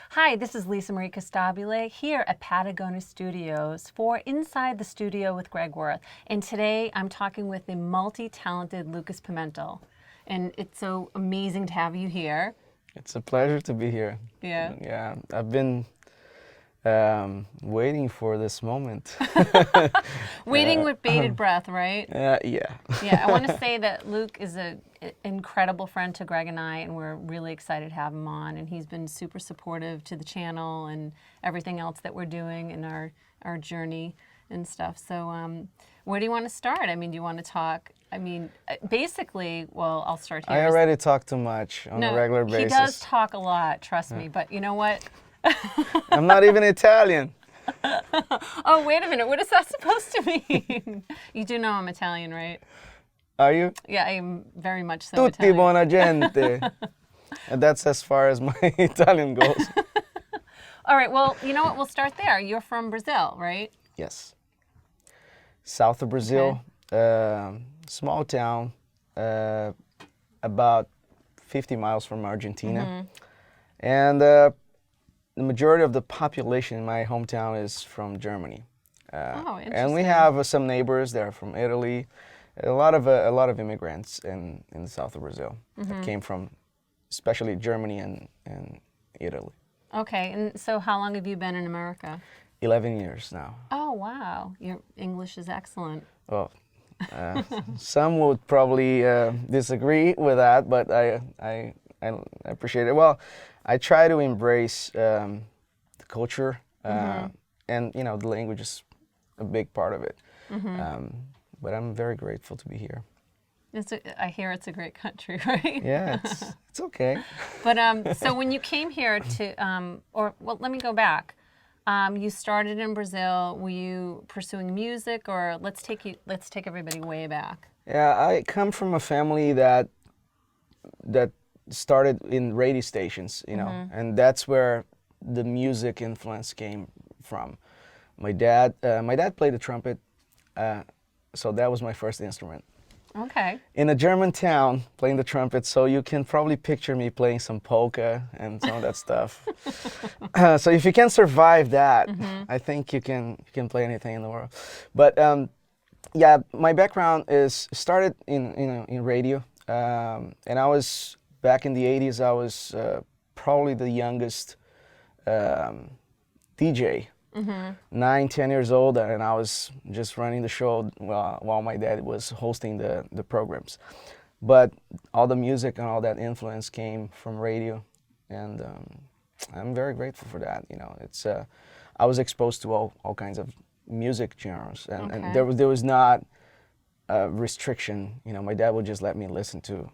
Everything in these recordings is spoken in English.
Hi, this is Lisamarie Costabile here at Patagonia Studios for Inside the Studio with Greg Wurth. And today I'm talking with the multi-talented Lucas Pimentel. And it's so amazing to have you here. It's a pleasure to be here. Yeah. Yeah, I've been waiting for this moment. Waiting with bated breath, right? Yeah. Yeah, I want to say that Luke is an incredible friend to Greg and I, and we're really excited to have him on. And he's been super supportive to the channel and everything else that we're doing in our journey and stuff. So where do you want to start? I mean, do you want to talk? I mean, basically, well, I'll start here. I already talk too much on a regular basis. He does talk a lot, trust me. But you know what? I'm not even Italian. Oh, wait a minute. What is that supposed to mean? You do know I'm Italian, right? Are you? Yeah, I am very much so Tutti Italian. buona gente. And that's as far as my Italian goes. All right, well, you know what? We'll start there. You're from Brazil, right? Yes. South of Brazil, small town, about 50 miles from Argentina. Mm-hmm. And the majority of the population in my hometown is from Germany. Interesting. And we have some neighbors that are from Italy. A lot of immigrants in the south of Brazil that came from, especially Germany and Italy. Okay, and so how long have you been in America? 11 years now. Oh, wow. Your English is excellent. Well, some would probably disagree with that, but I appreciate it. Well, I try to embrace the culture, and you know, the language is a big part of it. But I'm very grateful to be here. I hear it's a great country, right? Yeah, it's okay. But so when you came here well, let me go back. You started in Brazil. Were you pursuing music, or let's take everybody way back? Yeah, I come from a family that started in radio stations, you know, and that's where the music influence came from. My dad played the trumpet, so that was my first instrument. Okay. In a German town, playing the trumpet, so you can probably picture me playing some polka and some of that stuff. So if you can survive that, I think you can play anything in the world. But yeah, my background started in radio, and I was back in the 80s. I was probably the youngest DJ. 9, 10 years old, and I was just running the show while my dad was hosting the programs. But all the music and all that influence came from radio, and I'm very grateful for that. You know, it's I was exposed to all kinds of music genres, and there was not a restriction. You know, my dad would just let me listen to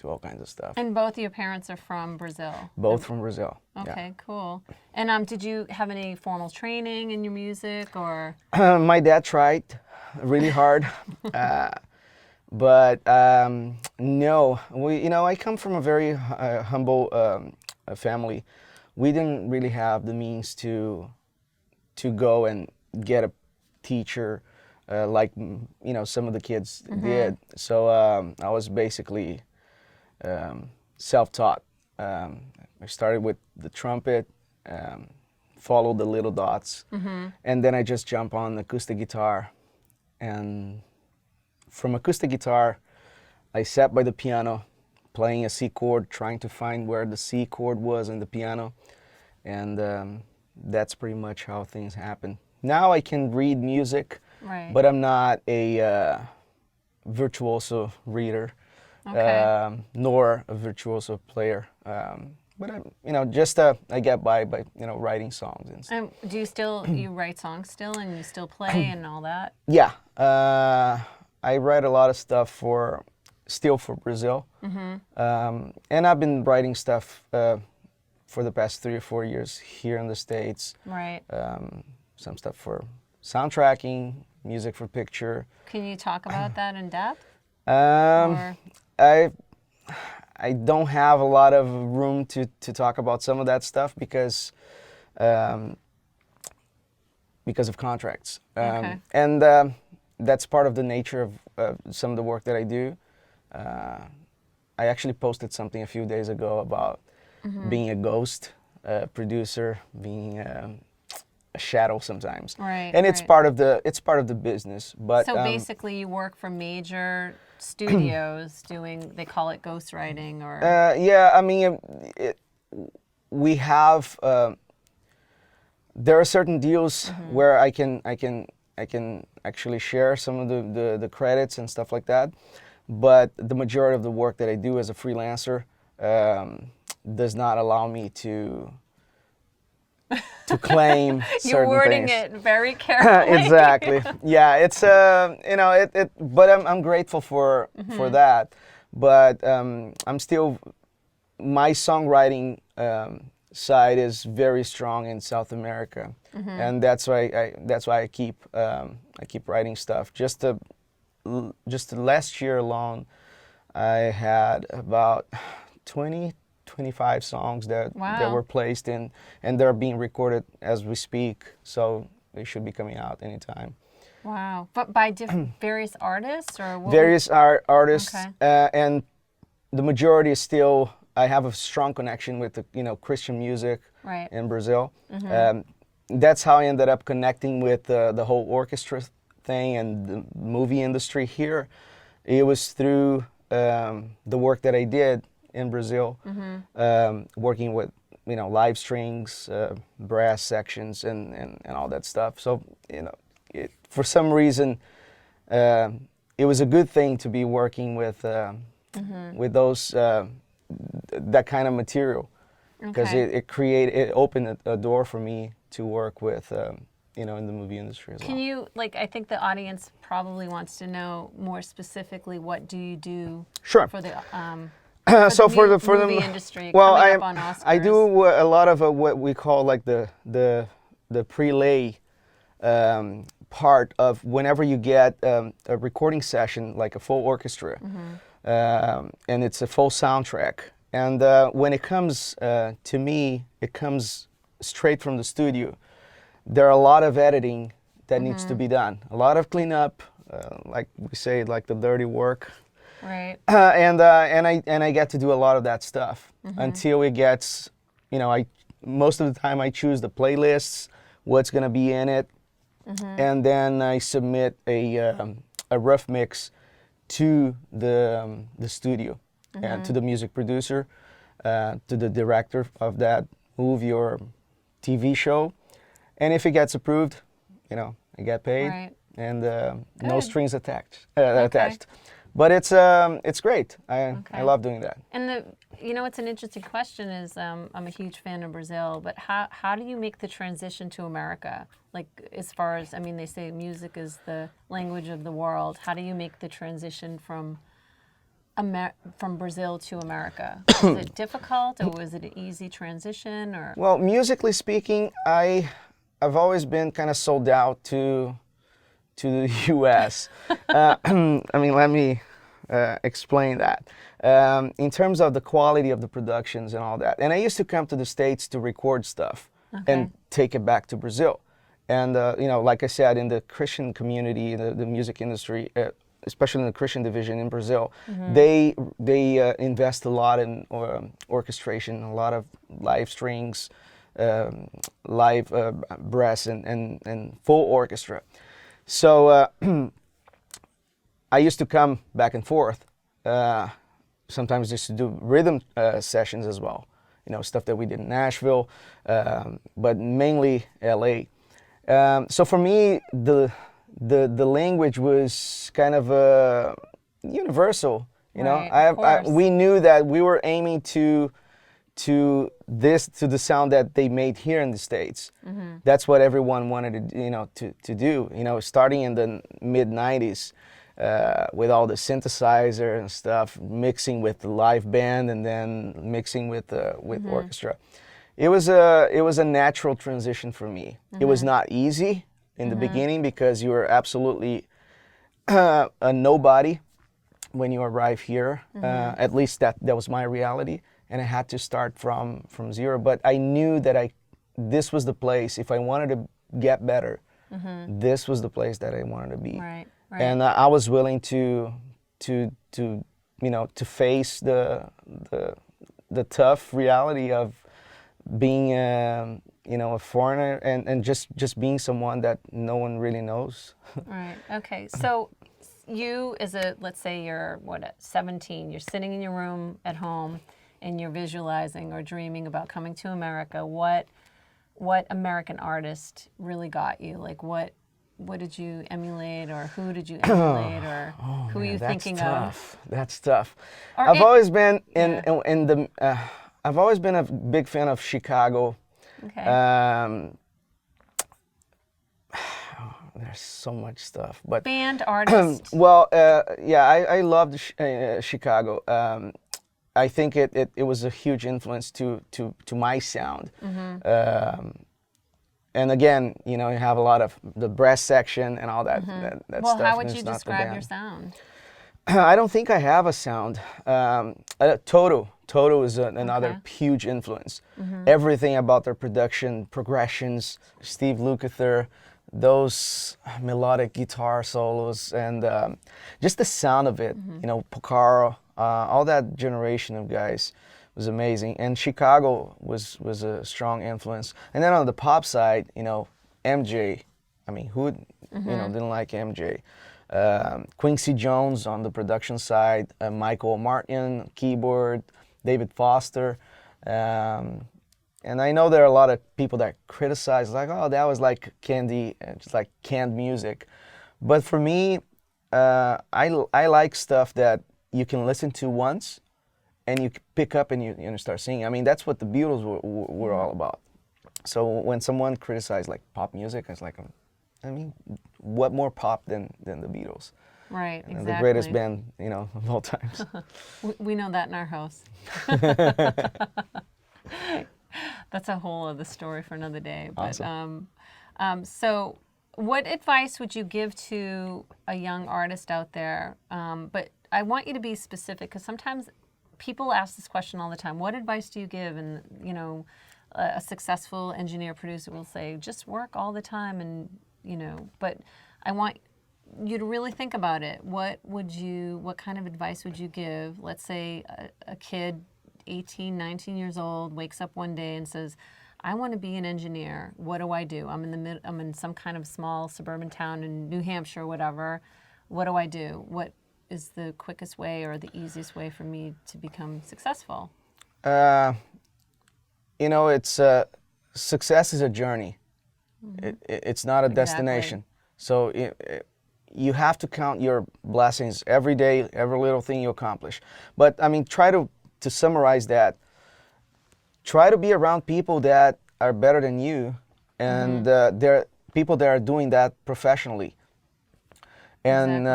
all kinds of stuff. And both your parents are from Brazil? Both from Brazil. Okay, yeah. Cool. And did you have any formal training in your music, or? My dad tried really hard, but no. I come from a very humble family. We didn't really have the means to go and get a teacher like some of the kids did. So I was basically self-taught. I started with the trumpet, followed the little dots, and then I just jump on the acoustic guitar. And from acoustic guitar, I sat by the piano, playing a C chord, trying to find where the C chord was in the piano, and that's pretty much how things happen. Now I can read music, right, but I'm not a virtuoso reader. Okay. Nor a virtuoso player, but I get by writing songs and stuff. And do you write songs still, and you still play and all that? Yeah, I write a lot of stuff for Brazil, and I've been writing stuff for the past 3 or 4 years here in the States. Right. Some stuff for soundtracking, music for picture. Can you talk about that in depth? I don't have a lot of room to talk about some of that stuff because of contracts. Okay. And that's part of the nature of some of the work that I do. I actually posted something a few days ago about being a ghost producer being a shadow sometimes. Right. And it's part of the business. But so basically, you work for major studios doing, they call it ghostwriting, or yeah, I mean, we have. There are certain deals where I can actually share some of the credits and stuff like that, but the majority of the work that I do as a freelancer does not allow me to claim certain you're wording things. it very carefully. Exactly. Yeah, it's you know it. But I'm grateful for that. But I'm still, my songwriting side is very strong in South America, and that's why I keep writing stuff. Just the last year alone, I had about 25 songs that were placed in, and they're being recorded as we speak, so they should be coming out anytime. Wow. But by various artists, or what? Various artists, Okay. and the majority is still, I have a strong connection with the Christian music in Brazil. That's how I ended up connecting with the whole orchestra thing and the movie industry here. It was through the work that I did in Brazil, working with live strings, brass sections, and all that stuff. So for some reason, it was a good thing to be working with those that kind of material, because it opened a door for me to work with in the movie industry as well. Can you, I think the audience probably wants to know more specifically, what do you do Sure. for the so for the movie industry? Well, coming up on Oscars? I do a lot of what we call the prelay part of whenever you get a recording session, like a full orchestra, and it's a full soundtrack. And when it comes to me, it comes straight from the studio. There are a lot of editing that needs to be done, a lot of cleanup, like we say, like the dirty work. Right. And I get to do a lot of that stuff until it gets, most of the time I choose the playlists, what's gonna be in it, and then I submit a rough mix to the studio and to the music producer, to the director of that movie or TV show, and if it gets approved, I get paid, Right. and no strings attached. But it's great. I love doing that. And it's an interesting question. Is I'm a huge fan of Brazil, but how do you make the transition to America? As far as, they say music is the language of the world. How do you make the transition from Brazil to America? Was it difficult, or was it an easy transition? Or well, musically speaking, I've always been kind of sold out to the U.S. Let me explain that. In terms of the quality of the productions and all that, and I used to come to the States to record stuff and take it back to Brazil. And like I said, in the Christian community, the music industry, especially in the Christian division in Brazil, they invest a lot in orchestration, a lot of live strings, live brass and full orchestra. So I used to come back and forth, sometimes just to do rhythm sessions as well, stuff that we did in Nashville, but mainly LA. So for me, the language was kind of universal. Right, we knew that we were aiming to the sound that they made here in the States. That's what everyone wanted to do. Starting in the mid '90s, with all the synthesizer and stuff, mixing with the live band and then mixing with orchestra. It was a natural transition for me. It was not easy in the beginning, because you were absolutely a nobody when you arrive here. At least that was my reality, and I had to start from zero. But I knew that this was the place. If I wanted to get better, this was the place that I wanted to be. Right. And I was willing to face the tough reality of being a foreigner and just being someone that no one really knows. Right. Okay. So you, let's say you're 17, you're sitting in your room at home and you're visualizing or dreaming about coming to America. What American artist really got you? Like what did you emulate, or who did you emulate, or who are you thinking of? That's tough. I've always been I've always been a big fan of Chicago. Okay. There's so much stuff, but band, artist. I loved Chicago. I think it was a huge influence to my sound. And again, you have a lot of the brass section and all that, that well, stuff. How would you describe your sound? I don't think I have a sound. Toto is another huge influence. Everything about their production, progressions, Steve Lukather, those melodic guitar solos, and just the sound of it. Porcaro, all that generation of guys was amazing. And Chicago was a strong influence. And then on the pop side, MJ. I mean, who didn't like MJ? Quincy Jones on the production side, Michael Martin keyboard, David Foster, and I know there are a lot of people that criticize, like, oh, that was like candy, just like canned music. But for me, I like stuff that you can listen to once, and you pick up and you start singing. I mean, that's what the Beatles were all about. So when someone criticized like pop music, it's like, I mean, what more pop than the Beatles? Right, exactly. The greatest band, of all times. We know that in our house. That's a whole other story for another day. But awesome. So what advice would you give to a young artist out there? But I want you to be specific, because sometimes people ask this question all the time. What advice do you give? And, a successful engineer producer will say, just work all the time, and but I want you to really think about it. What kind of advice would you give? Let's say a kid, 18, 19 years old, wakes up one day and says, I want to be an engineer. What do I do? I'm in some kind of small suburban town in New Hampshire, whatever. What do I do? What is the quickest way or the easiest way for me to become successful? It's success is a journey. It's not a destination. So you have to count your blessings every day, every little thing you accomplish. But I mean, try to summarize that. Try to be around people that are better than you, and they're people that are doing that professionally. And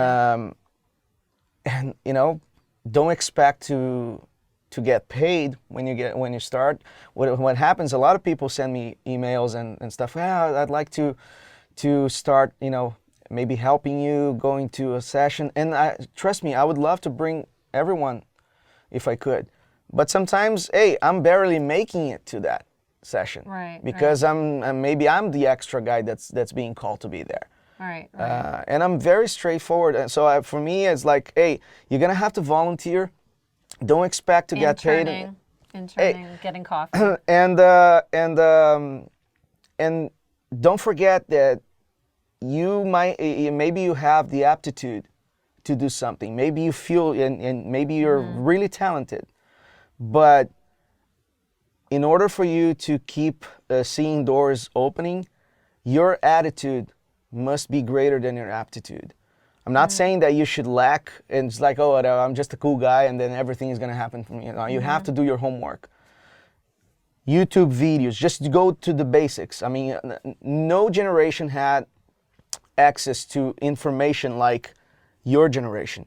don't expect to get paid when you start. What happens? A lot of people send me emails and stuff. I'd like to start. Maybe helping you, going to a session. And trust me, I would love to bring everyone if I could. But sometimes, I'm barely making it to that session. Right. Because I'm the extra guy that's being called to be there. Right. And I'm very straightforward. And so for me, it's like, you're going to have to volunteer. Don't expect to get paid. Interning, getting coffee. And don't forget that maybe you have the aptitude to do something. Maybe you feel and maybe you're really talented. But in order for you to keep seeing doors opening, your attitude must be greater than your aptitude. I'm not saying that you should lack and it's like, I'm just a cool guy and then everything is going to happen for me. You have to do your homework. YouTube videos, just go to the basics. I mean, no generation had access to information like your generation.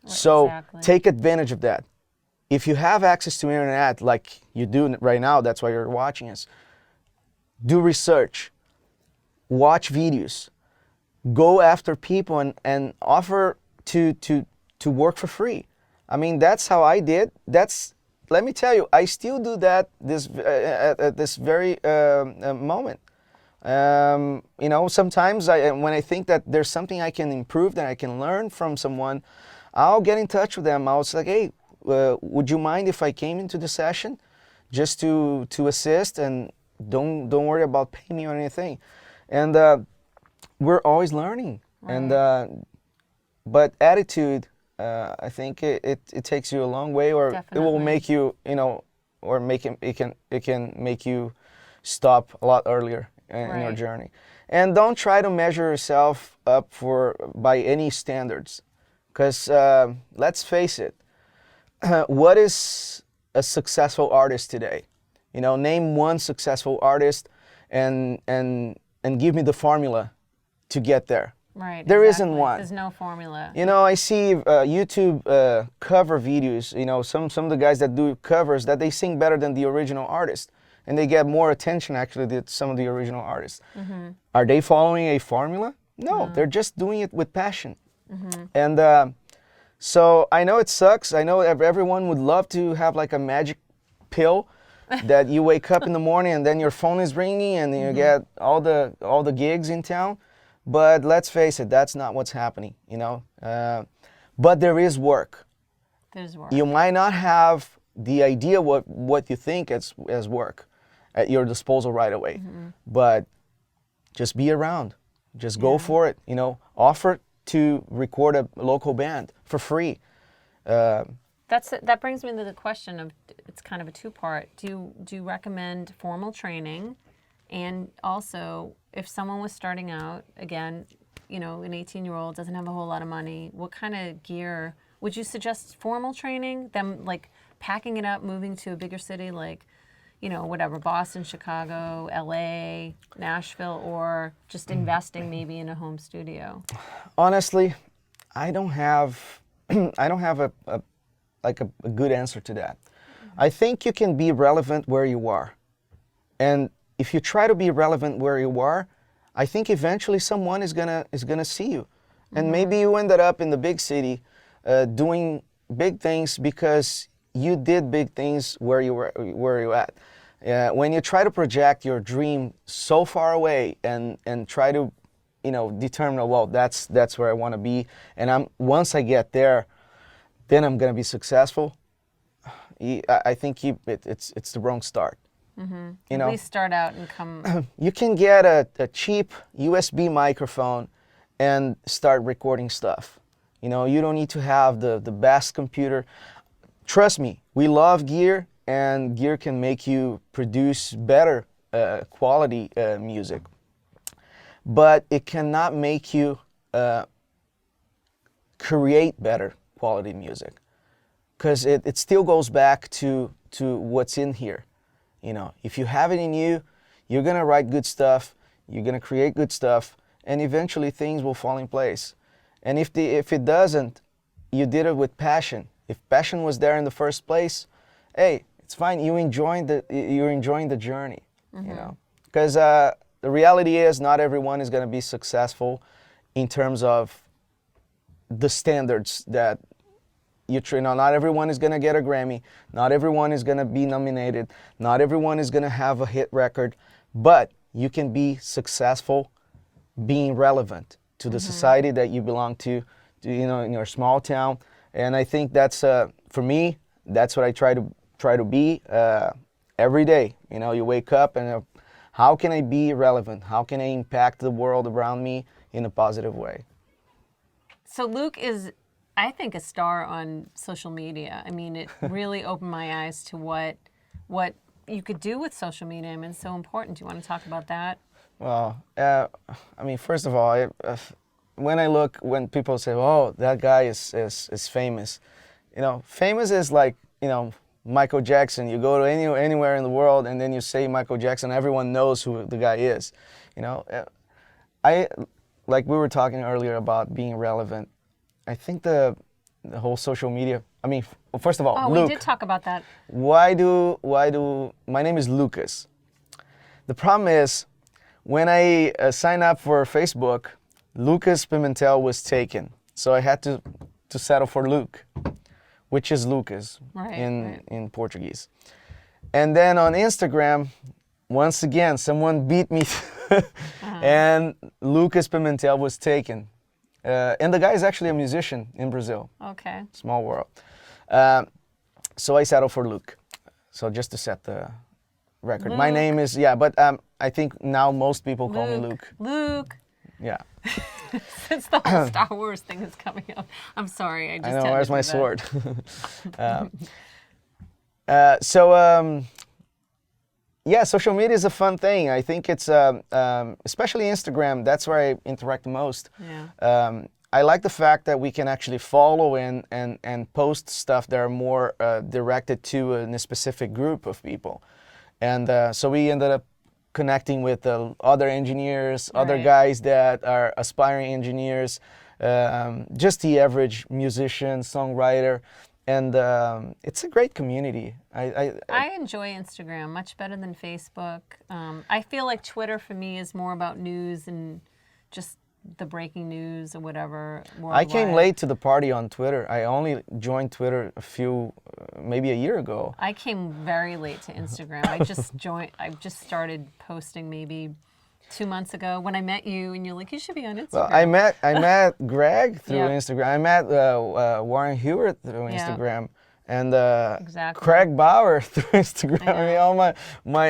Right, so take advantage of that. If you have access to internet like you do right now, that's why you're watching us, do research, watch videos, go after people and offer to work for free. I mean, that's how I did. Let me tell you, I still do that at this very moment. Sometimes when I think that there's something I can improve, that I can learn from someone, I'll get in touch with them. I'll say, hey, would you mind if I came into the session? just to assist, and don't worry about paying me or anything. And we're always learning. Right. And but attitude, I think it takes you a long way, or it will Definitely. make you, or it can make you stop a lot earlier in your Right. journey. And don't try to measure yourself up by any standards, because let's face it, what is a successful artist today? Name one successful artist, and give me the formula to get there. Right. There exactly. isn't one. There's no formula. I see YouTube cover videos. Some of the guys that do covers, that they sing better than the original artist, and they get more attention actually than some of the original artists. Mm-hmm. Are they following a formula? No, they're just doing it with passion. And so I know it sucks. I know everyone would love to have like a magic pill that you wake up in the morning and then your phone is ringing and you get all the gigs in town. But let's face it, that's not what's happening, But there is work. There's work. You might not have the idea what you think as work at your disposal right away, but just be around. Just go for it, Offer to record a local band for free. That brings me to the question of, it's kind of a two-part. Do you recommend formal training? And also, if someone was starting out, again, an 18-year-old doesn't have a whole lot of money, what kind of gear would you suggest? Formal training, them like packing it up, moving to a bigger city like, whatever, Boston, Chicago, LA, Nashville, or just investing maybe in a home studio? Honestly, I don't have a good answer to that. I think you can be relevant where you are. And if you try to be relevant where you are, I think eventually someone is gonna see you. And maybe you ended up in the big city doing big things because you did big things where you're at. When you try to project your dream so far away and try to determine, well, that's where I want to be, and once I get there, then I'm gonna be successful. I think it's the wrong start. At least start out and come. You can get a cheap USB microphone and start recording stuff. You don't need to have the best computer. Trust me, we love gear, and gear can make you produce better quality music. But it cannot make you create better quality music, because it still goes back to what's in here. If you have it in you, you're gonna write good stuff, you're gonna create good stuff, and eventually things will fall in place. And if it doesn't, you did it with passion. If passion was there in the first place, hey, it's fine. You're enjoying the journey. Because the reality is, not everyone is gonna be successful in terms of the standards that not everyone is going to get a Grammy. Not everyone is going to be nominated. Not everyone is going to have a hit record. But you can be successful being relevant to the society that you belong to, in your small town. And I think that's, for me, that's what I try to be every day. You wake up and how can I be relevant? How can I impact the world around me in a positive way? So Luke is, I think, a star on social media. I mean, it really opened my eyes to what you could do with social media. I mean, it's so important. Do you want to talk about that? Well, first of all, when people say, "Oh, that guy is famous," famous is like, Michael Jackson. You go to anywhere in the world and then you say Michael Jackson, everyone knows who the guy is. Like we were talking earlier about being relevant. I think the whole social media. First of all, Luke. We did talk about that. Why do my name is Lucas. The problem is, when I signed up for Facebook, Lucas Pimentel was taken, so I had to settle for Luke, which is Lucas in Portuguese. And then on Instagram, once again, someone beat me, and Lucas Pimentel was taken. And the guy is actually a musician in Brazil. Okay. Small world. So I settled for Luke. So just to set the record. Luke. My name is, but I think now most people call me Luke. Luke. Yeah. Since the whole Star Wars thing is coming up. I'm sorry. I know, where's my sword? Social media is a fun thing. I think it's, especially Instagram, that's where I interact the most. Yeah. I like the fact that we can actually follow and post stuff that are more directed to a specific group of people. And so we ended up connecting with other engineers, other guys that are aspiring engineers, just the average musician, songwriter. And it's a great community. I enjoy Instagram much better than Facebook. I feel like Twitter for me is more about news and just the breaking news or whatever. I came late to the party on Twitter. I only joined Twitter maybe a year ago. I came very late to Instagram. I just started posting maybe 2 months ago when I met you, and you're like, you should be on Instagram. Well, I met Greg through Instagram. I met Warren Huart through Instagram. And Craig Bauer through Instagram. I mean, all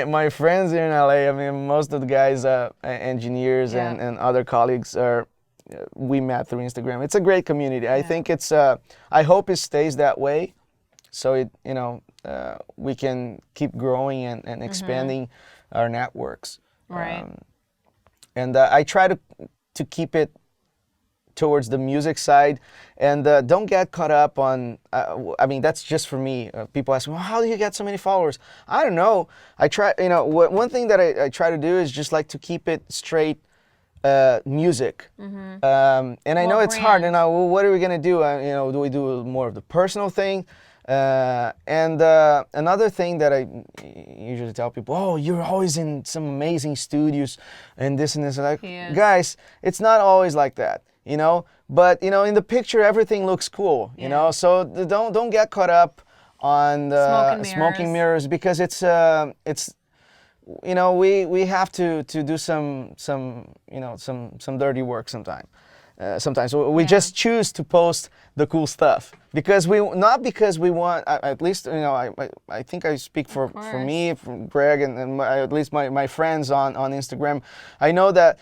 my friends here in LA, I mean, most of the guys, engineers and other colleagues, we met through Instagram. It's a great community. I think it's, I hope it stays that way, so we can keep growing and expanding our networks. Right. And I try to keep it towards the music side, and don't get caught up on, I mean, that's just for me. People ask me, well, how do you get so many followers? I don't know. I try, one thing that I try to do is just like to keep it straight music. And I know it's hard, and what are we gonna do? Do we do more of the personal thing? And another thing that I usually tell people, oh, you're always in some amazing studios and this and this. Like, guys, it's not always like that. But in the picture everything looks cool, so don't get caught up on the smoking mirrors, because it's we have to do some dirty work sometimes. Sometimes we just choose to post the cool stuff because we want, at least I think I speak for me, for Greg, and at least my friends on Instagram. I know that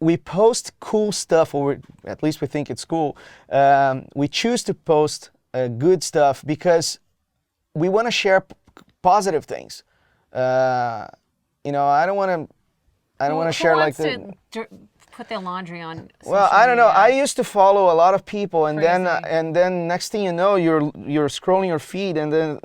we post cool stuff, or at least we think it's cool. We choose to post good stuff because we want to share positive things. I don't want to share like the. Put their laundry on. Well, I don't know. I used to follow a lot of people, and then next thing you know, you're scrolling your feed, and then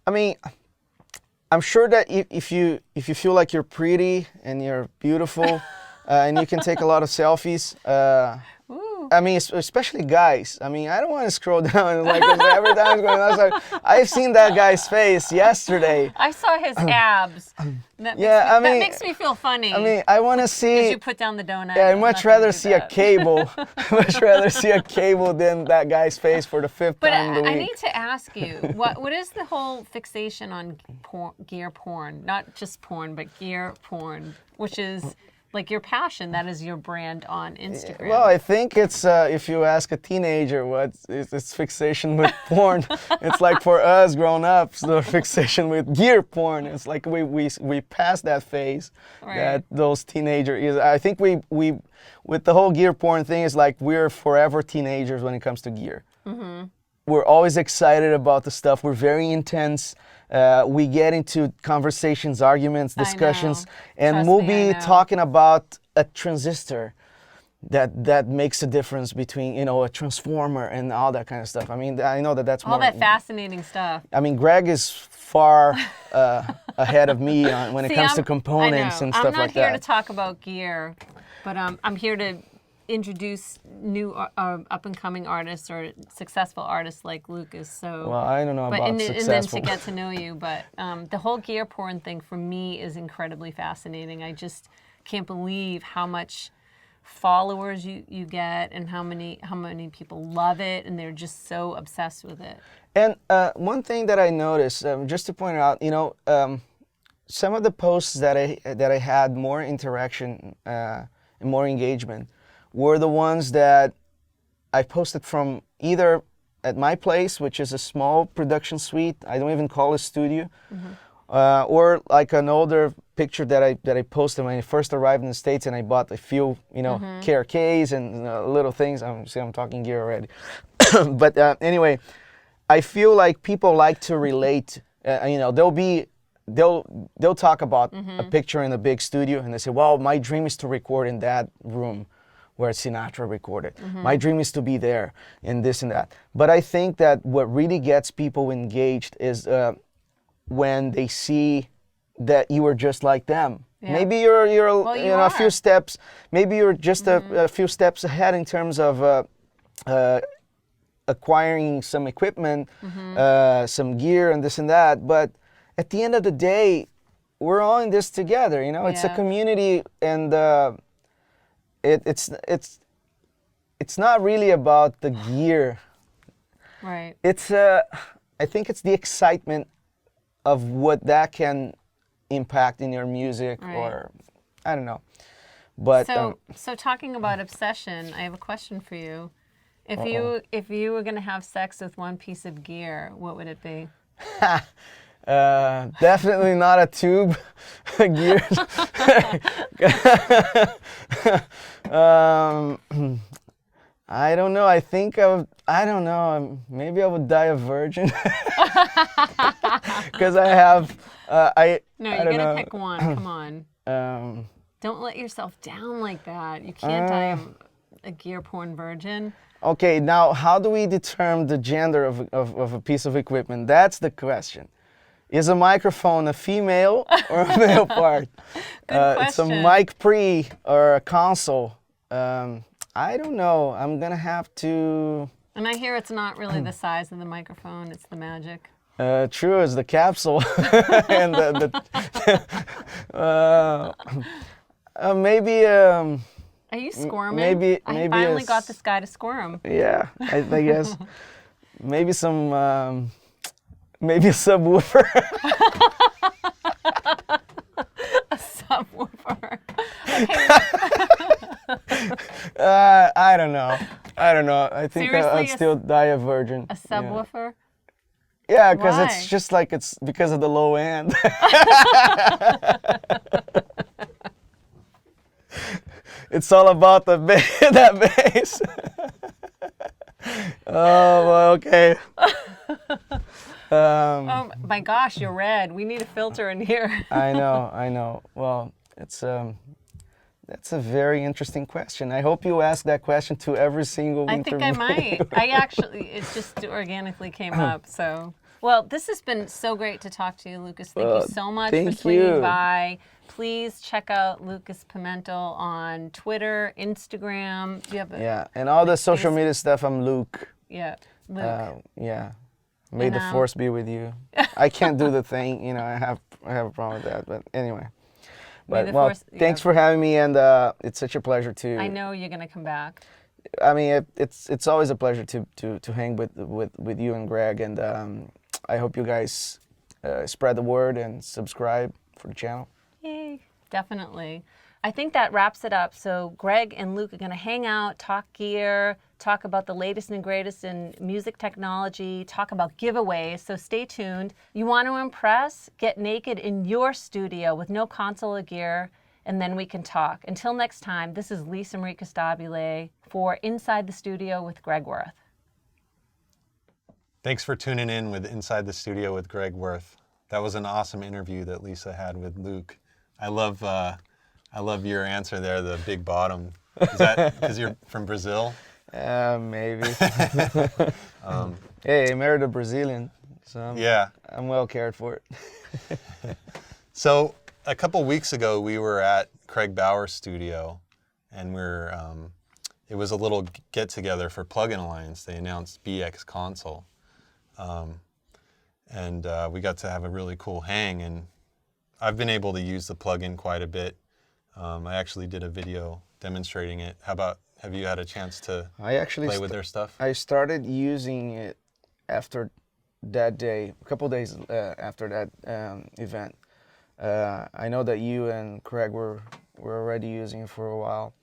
I'm sure that if you feel like you're pretty and you're beautiful, and you can take a lot of selfies. I mean, especially guys. I mean, I don't want to scroll down like every time it's going on. I've seen that guy's face yesterday. I saw his abs. That makes me feel funny. I mean, I want to see. Because you put down the donut. Yeah, I'd much rather see a cable. Much rather see a cable than that guy's face for the fifth time of the week. I need to ask you, what is the whole fixation on gear porn? Not just porn, but gear porn, which is like your passion. That is your brand on Instagram. Well, I think it's, if you ask a teenager it's fixation with porn. It's like for us grown-ups, the fixation with gear porn. It's like we passed that phase that those teenagers. I think we with the whole gear porn thing, is like we're forever teenagers when it comes to gear. We're always excited about the stuff. We're very intense. We get into conversations, arguments, discussions, and we'll be talking about a transistor that makes a difference between, a transformer and all that kind of stuff. I mean, I know that's all that fascinating stuff. I mean, Greg is far ahead of me when it comes to components and stuff like that. I'm not here to talk about gear, but I'm here to introduce new up-and-coming artists or successful artists like Lucas. So, well, I don't know about successful. And then to get to know you. But the whole gear porn thing for me is incredibly fascinating. I just can't believe how much followers you get and how many people love it, and they're just so obsessed with it. And one thing that I noticed, just to point out, some of the posts that I had more interaction and more engagement were the ones that I posted from either at my place, which is a small production suite. I don't even call it studio. Or like an older picture that I posted when I first arrived in the States, and I bought a few, KRKs and little things. I'm talking gear already. But anyway, I feel like people like to relate. They'll talk about a picture in a big studio, and they say, well, my dream is to record in that room where Sinatra recorded. My dream is to be there, and this and that. But I think that what really gets people engaged is when they see that you are just like them. Yeah. Maybe you're a few steps. Maybe you're just a few steps ahead in terms of acquiring some equipment, some gear, and this and that. But at the end of the day, we're all in this together. It's a community, and it's not really about the gear. Right. I think it's the excitement of what that can impact in your music, or I don't know. But so talking about obsession, I have a question for you. If you were going to have sex with one piece of gear, what would it be? Definitely not a tube gear. I don't know. I don't know. Maybe I would die a virgin. Because I have. No, you're gonna pick one. Come on. Don't let yourself down like that. You can't die a gear porn virgin. Okay, now how do we determine the gender of a piece of equipment? That's the question. Is a microphone a female or a male part? Good question. It's a mic pre or a console. I don't know. I'm gonna have to. And I hear it's not really the size of the microphone; it's the magic. True, it's the capsule, and maybe. Are you squirming? Maybe I finally got this guy to squirm. Yeah, I guess. Maybe some. Maybe a subwoofer. A subwoofer. I don't know. I think I'd still die a virgin. A subwoofer? Yeah, because it's just like it's because of the low end. It's all about that bass. Oh, well, okay. Oh my gosh, you're red. We need a filter in here. I know. Well, that's a very interesting question. I hope you ask that question to every single interview. I think I might. It just organically came up. So, well, this has been so great to talk to you, Lucas. Thank you so much for swinging by. Please check out Lucas Pimentel on Twitter, Instagram. And all the social media stuff. I'm Luke. Yeah, Luke. May the force be with you. I can't do the thing, I have a problem with that. But anyway. But thanks for having me, and it's such a pleasure to. I know you're gonna come back. I mean, it's always a pleasure to hang with you and Greg, and I hope you guys spread the word and subscribe for the channel. Yay! Definitely. I think that wraps it up. So Greg and Luke are going to hang out, talk gear, talk about the latest and greatest in music technology, talk about giveaways. So stay tuned. You want to impress? Get naked in your studio with no console or gear, and then we can talk. Until next time, this is Lisamarie Costabile for Inside the Studio with Greg Wurth. Thanks for tuning in with Inside the Studio with Greg Wurth. That was an awesome interview that Lisa had with Luke. I love your answer there, the big bottom. Is that because you're from Brazil? Maybe. Hey, I married a Brazilian, so I'm well cared for it. So a couple weeks ago, we were at Craig Bauer's studio, and it was a little get-together for Plug-in Alliance. They announced BX Console. And we got to have a really cool hang, and I've been able to use the plugin quite a bit. I actually did a video demonstrating it. Have you had a chance to play with their stuff? I started using it after that day, a couple days after that event. I know that you and Craig were already using it for a while.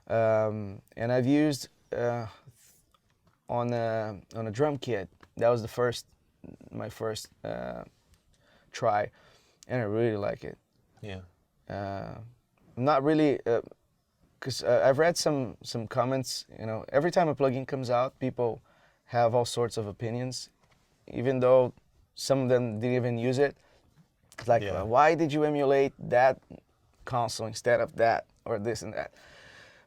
And I've used on a drum kit. That was my first try, and I really like it. Yeah. I'm not really, because I've read some comments. Every time a plugin comes out, people have all sorts of opinions, even though some of them didn't even use it. It's like, why did you emulate that console instead of that or this and that?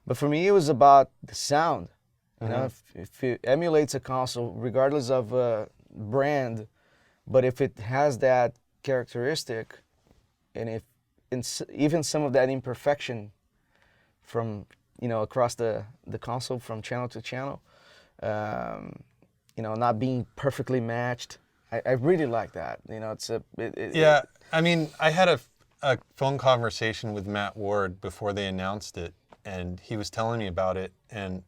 But for me, it was about the sound. If it emulates a console, regardless of brand, but if it has that characteristic, and if even some of that imperfection from across the console from channel to channel, not being perfectly matched, I really like that. I mean, I had a phone conversation with Matt Ward before they announced it, and he was telling me about it, and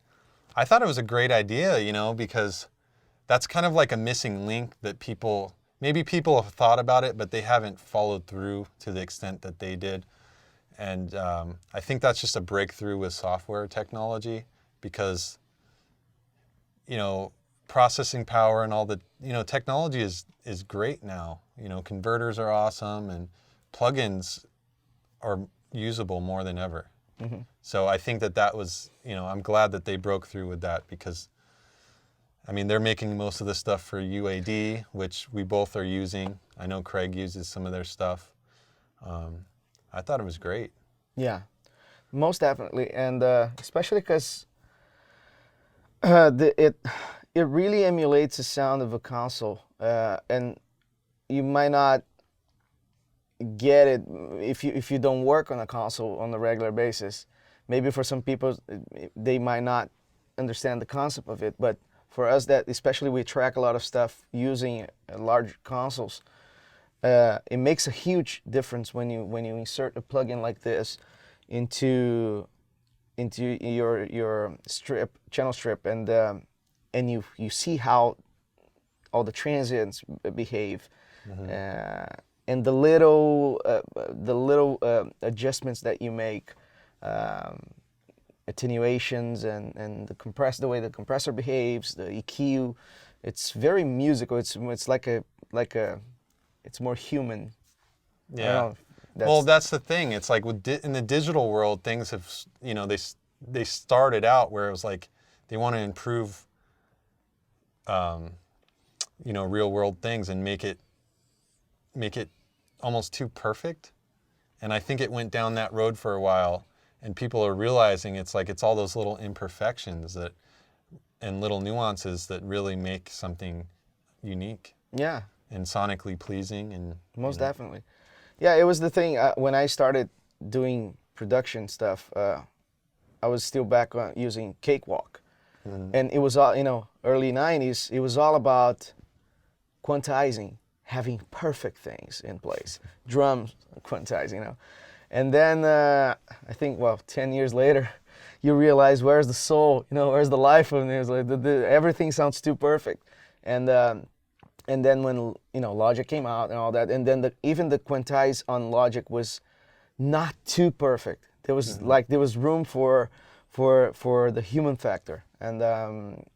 I thought it was a great idea, because that's kind of like a missing link that maybe people have thought about it, but they haven't followed through to the extent that they did. And I think that's just a breakthrough with software technology, because, processing power and all the, technology is great now. Converters are awesome, and plugins are usable more than ever. Mm-hmm. So I think that was, I'm glad that they broke through with that, because, I mean, they're making most of the stuff for UAD, which we both are using. I know Craig uses some of their stuff. I thought it was great. Yeah, most definitely, and especially because it really emulates the sound of a console, and you might not get it if you don't work on a console on a regular basis. Maybe for some people they might not understand the concept of it, but for us that especially we track a lot of stuff using large consoles, it makes a huge difference when you insert a plugin like this into your channel strip, and you see how all the transients behave. Mm-hmm. And the little adjustments that you make, attenuations and the way the compressor behaves, the EQ, it's very musical. It's like it's more human. Yeah. Well, that's the thing. It's like in the digital world, things have, they started out where it was like they want to improve, real world things and make it almost too perfect. And I think it went down that road for a while, and people are realizing it's all those little imperfections and little nuances that really make something unique. Yeah. And sonically pleasing. And most definitely. Yeah, it was the thing when I started doing production stuff, I was still back on using Cakewalk. Mm-hmm. And it was all, early 90s, it was all about quantizing, having perfect things in place, drums, quantizing, And then I think, 10 years later, you realize where's the soul, where's the life of it. It's like everything sounds too perfect. And then when Logic came out and all that, and then even the quantize on Logic was not too perfect. There was there was room for the human factor. And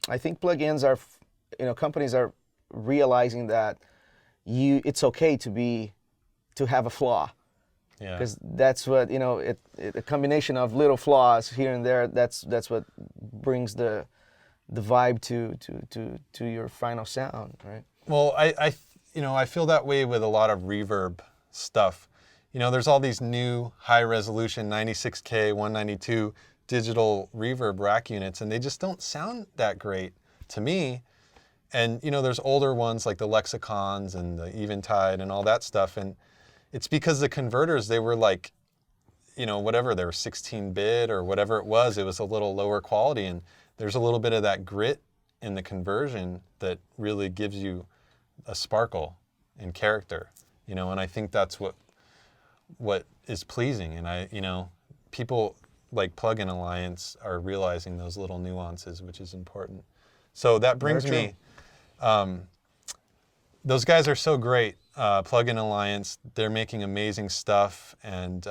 I think plugins are, companies are realizing that it's okay to have a flaw. Yeah. Because that's what a combination of little flaws here and there. That's what brings the vibe to your final sound, right? Well, I feel that way with a lot of reverb stuff. There's all these new high resolution 96K, 192 digital reverb rack units, and they just don't sound that great to me. And there's older ones like the Lexicons and the Eventide and all that stuff, and it's because the converters, they were like, whatever, they were 16-bit or whatever it was a little lower quality, and there's a little bit of that grit in the conversion that really gives you a sparkle and character, and I think that's what is pleasing. And people like Plugin Alliance are realizing those little nuances, which is important. So that brings me, those guys are so great. Plugin Alliance, they're making amazing stuff, and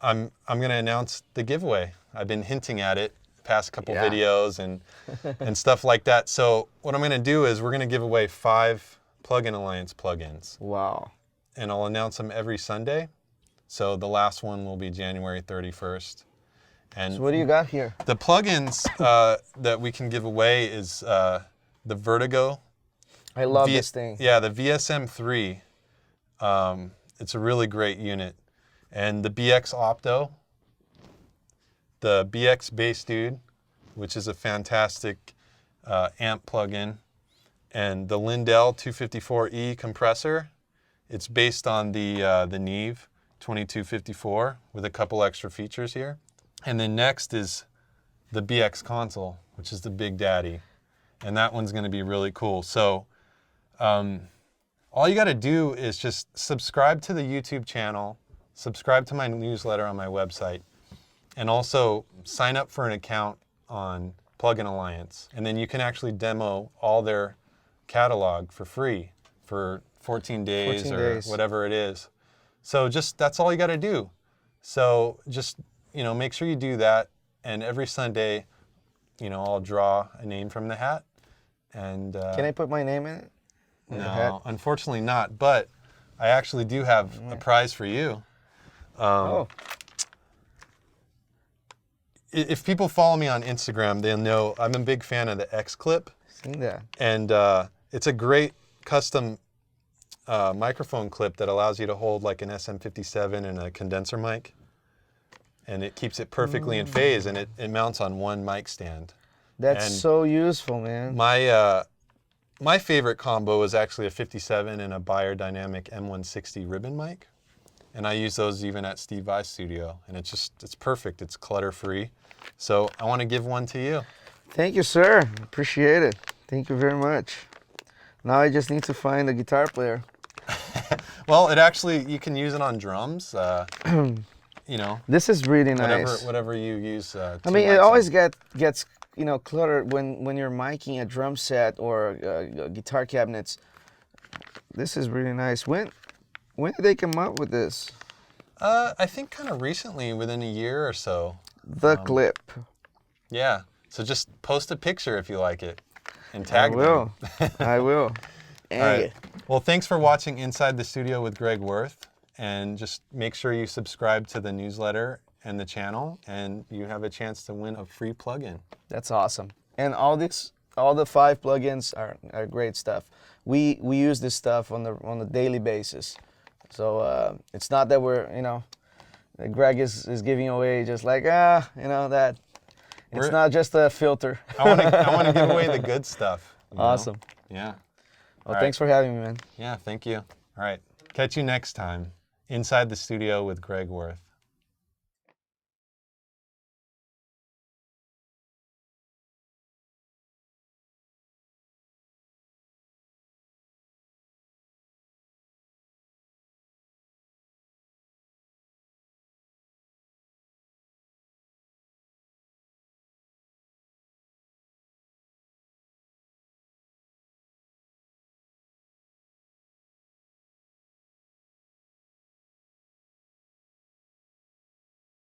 I'm going to announce the giveaway. I've been hinting at it past couple Yeah. videos and stuff like that. So what I'm going to do is we're going to give away 5 Plug-in Alliance plugins, Wow. and I'll announce them every Sunday. So the last one will be January 31st. And So what do you got here? the plugins that we can give away is the Vertigo. I love this thing. Yeah, the VSM3. It's a really great unit. And the BX Opto, the BX Bass Dude, which is a fantastic amp plugin, and the Lindell 254E compressor. It's based on the Neve 2254 with a couple extra features here. And then next is the BX console, which is the Big Daddy. And that one's going to be really cool. So all you got to do is just subscribe to the YouTube channel, subscribe to my newsletter on my website, and also sign up for an account on Plug-in Alliance. And then you can actually demo all their catalog for free for 14 days 14 or days. whatever it is. So just that's all you got to do. So just, make sure you do that. And every Sunday, I'll draw a name from the hat. And Can I put my name in it? In the hat? no, unfortunately not. But I actually do have a prize for you. Oh, If people follow me on Instagram, they'll know I'm a big fan of the X Clip. seen that. And it's a great custom microphone clip that allows you to hold like an SM57 and a condenser mic. And it keeps it perfectly in phase, and it mounts on one mic stand. That's And so useful, man. My favorite combo is actually a 57 and a Beyer Dynamic M160 ribbon mic. And I use those even at Steve Vai's studio. And it's perfect. It's clutter-free. So I want to give one to you. Thank you, sir. Appreciate it. Thank you very much. Now I just need to find a guitar player. Well, you can use it on drums. This is really nice. Whatever you use. I mean, it always gets cluttered when you're miking a drum set or guitar cabinets. This is really nice. When did they come up with this? I think kind of recently, within a year or so. The clip. Yeah. So just post a picture if you like it, and I tag me. will. I will. All right. Well, thanks for watching Inside the Studio with Greg Wurth, and just make sure you subscribe to the newsletter and the channel, and you have a chance to win a free plugin. That's awesome. And all the 5 plugins are great stuff. We use this stuff on a daily basis. So it's not that that Greg is giving away just like that. It's not just a filter. I want to give away the good stuff. Awesome. Yeah. Well, thanks for having me, man. Yeah, thank you. All right. Catch you next time. Inside the Studio with Greg Wurth.